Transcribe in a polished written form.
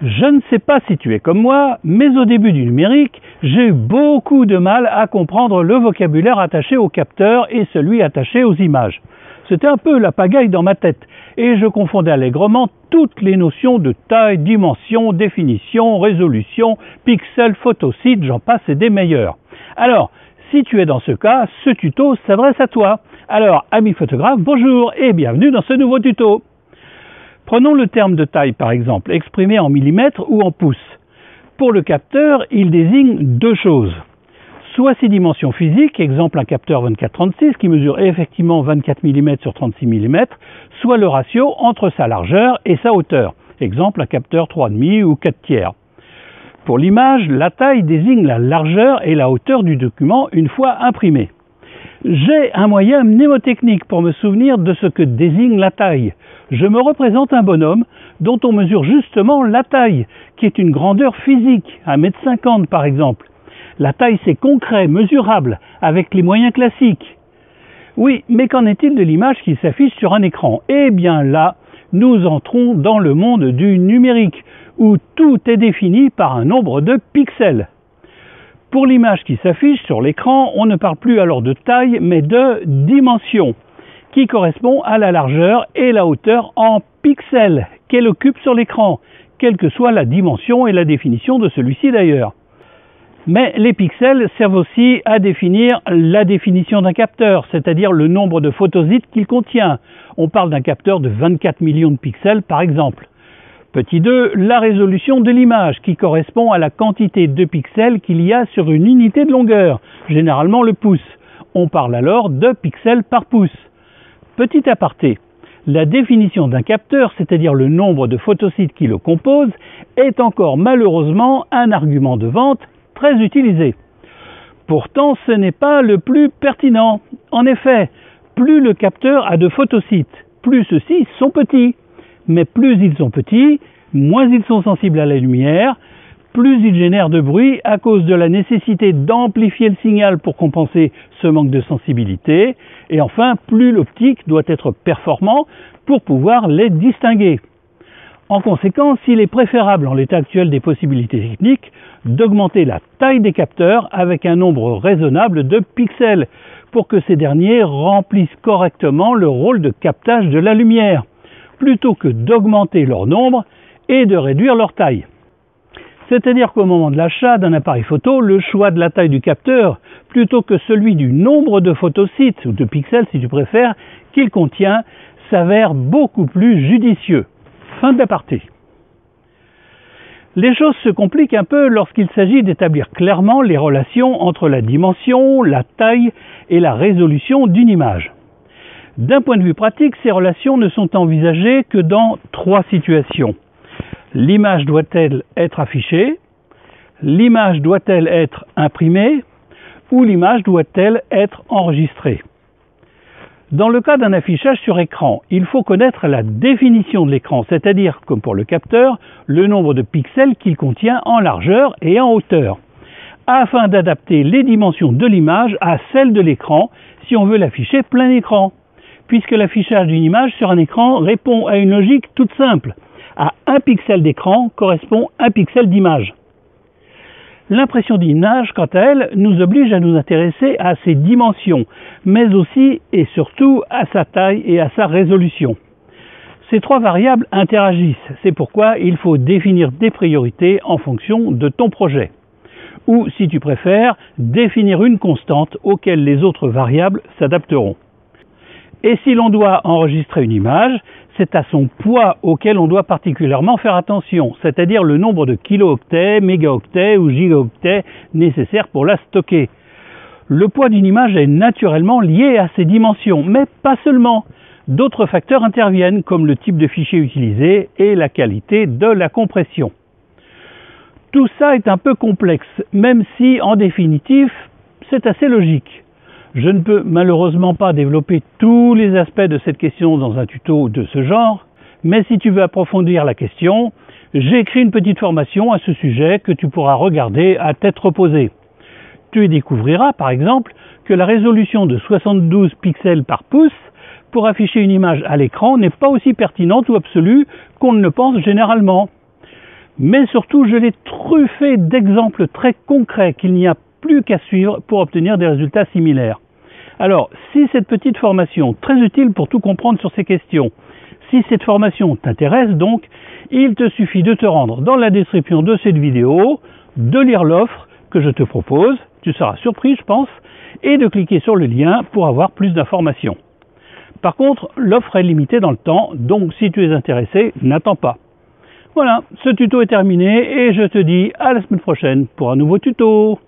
Je ne sais pas si tu es comme moi, mais au début du numérique, j'ai eu beaucoup de mal à comprendre le vocabulaire attaché aux capteurs et celui attaché aux images. C'était un peu la pagaille dans ma tête, et je confondais allègrement toutes les notions de taille, dimension, définition, résolution, pixels, photosite, j'en passe et des meilleurs. Alors, si tu es dans ce cas, ce tuto s'adresse à toi. Alors, ami photographe, bonjour et bienvenue dans ce nouveau tuto. Prenons le terme de taille par exemple, exprimé en millimètres ou en pouces. Pour le capteur, il désigne deux choses. Soit ses dimensions physiques, exemple un capteur 24-36 qui mesure effectivement 24 mm sur 36 mm, soit le ratio entre sa largeur et sa hauteur, exemple un capteur 3,5 ou 4/3. Pour l'image, la taille désigne la largeur et la hauteur du document une fois imprimé. J'ai un moyen mnémotechnique pour me souvenir de ce que désigne la taille. Je me représente un bonhomme dont on mesure justement la taille, qui est une grandeur physique, 1,50 m par exemple. La taille c'est concret, mesurable, avec les moyens classiques. Oui, mais qu'en est-il de l'image qui s'affiche sur un écran? Eh bien là, nous entrons dans le monde du numérique, où tout est défini par un nombre de pixels. Pour l'image qui s'affiche sur l'écran, on ne parle plus alors de taille, mais de dimension, qui correspond à la largeur et la hauteur en pixels qu'elle occupe sur l'écran, quelle que soit la dimension et la définition de celui-ci d'ailleurs. Mais les pixels servent aussi à définir la définition d'un capteur, c'est-à-dire le nombre de photosites qu'il contient. On parle d'un capteur de 24 millions de pixels par exemple. Petit 2, la résolution de l'image qui correspond à la quantité de pixels qu'il y a sur une unité de longueur, généralement le pouce. On parle alors de pixels par pouce. Petit aparté, la définition d'un capteur, c'est-à-dire le nombre de photosites qui le composent, est encore malheureusement un argument de vente très utilisé. Pourtant, ce n'est pas le plus pertinent. En effet, plus le capteur a de photosites, plus ceux-ci sont petits. Mais plus ils sont petits, moins ils sont sensibles à la lumière, plus ils génèrent de bruit à cause de la nécessité d'amplifier le signal pour compenser ce manque de sensibilité, et enfin, plus l'optique doit être performant pour pouvoir les distinguer. En conséquence, il est préférable en l'état actuel des possibilités techniques d'augmenter la taille des capteurs avec un nombre raisonnable de pixels pour que ces derniers remplissent correctement le rôle de captage de la lumière, plutôt que d'augmenter leur nombre et de réduire leur taille. C'est-à-dire qu'au moment de l'achat d'un appareil photo, le choix de la taille du capteur, plutôt que celui du nombre de photosites, ou de pixels si tu préfères, qu'il contient, s'avère beaucoup plus judicieux. Fin d'aparté. Les choses se compliquent un peu lorsqu'il s'agit d'établir clairement les relations entre la dimension, la taille et la résolution d'une image. D'un point de vue pratique, ces relations ne sont envisagées que dans trois situations. L'image doit-elle être affichée? L'image doit-elle être imprimée? Ou l'image doit-elle être enregistrée? Dans le cas d'un affichage sur écran, il faut connaître la définition de l'écran, c'est-à-dire, comme pour le capteur, le nombre de pixels qu'il contient en largeur et en hauteur, afin d'adapter les dimensions de l'image à celles de l'écran si on veut l'afficher plein écran. Puisque l'affichage d'une image sur un écran répond à une logique toute simple. À un pixel d'écran correspond un pixel d'image. L'impression d'image, quant à elle, nous oblige à nous intéresser à ses dimensions, mais aussi et surtout à sa taille et à sa résolution. Ces trois variables interagissent, c'est pourquoi il faut définir des priorités en fonction de ton projet. Ou, si tu préfères, définir une constante auquel les autres variables s'adapteront. Et si l'on doit enregistrer une image, c'est à son poids auquel on doit particulièrement faire attention, c'est-à-dire le nombre de kilooctets, mégaoctets ou gigaoctets nécessaires pour la stocker. Le poids d'une image est naturellement lié à ses dimensions, mais pas seulement. D'autres facteurs interviennent, comme le type de fichier utilisé et la qualité de la compression. Tout ça est un peu complexe, même si, en définitive, c'est assez logique. Je ne peux malheureusement pas développer tous les aspects de cette question dans un tuto de ce genre, mais si tu veux approfondir la question, j'ai écrit une petite formation à ce sujet que tu pourras regarder à tête reposée. Tu y découvriras par exemple que la résolution de 72 pixels par pouce pour afficher une image à l'écran n'est pas aussi pertinente ou absolue qu'on ne le pense généralement. Mais surtout, je l'ai truffé d'exemples très concrets qu'il n'y a plus qu'à suivre pour obtenir des résultats similaires. Alors, si cette petite formation, très utile pour tout comprendre sur ces questions, si cette formation t'intéresse donc, il te suffit de te rendre dans la description de cette vidéo, de lire l'offre que je te propose, tu seras surpris je pense, et de cliquer sur le lien pour avoir plus d'informations. Par contre, l'offre est limitée dans le temps, donc si tu es intéressé, n'attends pas. Voilà, ce tuto est terminé et je te dis à la semaine prochaine pour un nouveau tuto.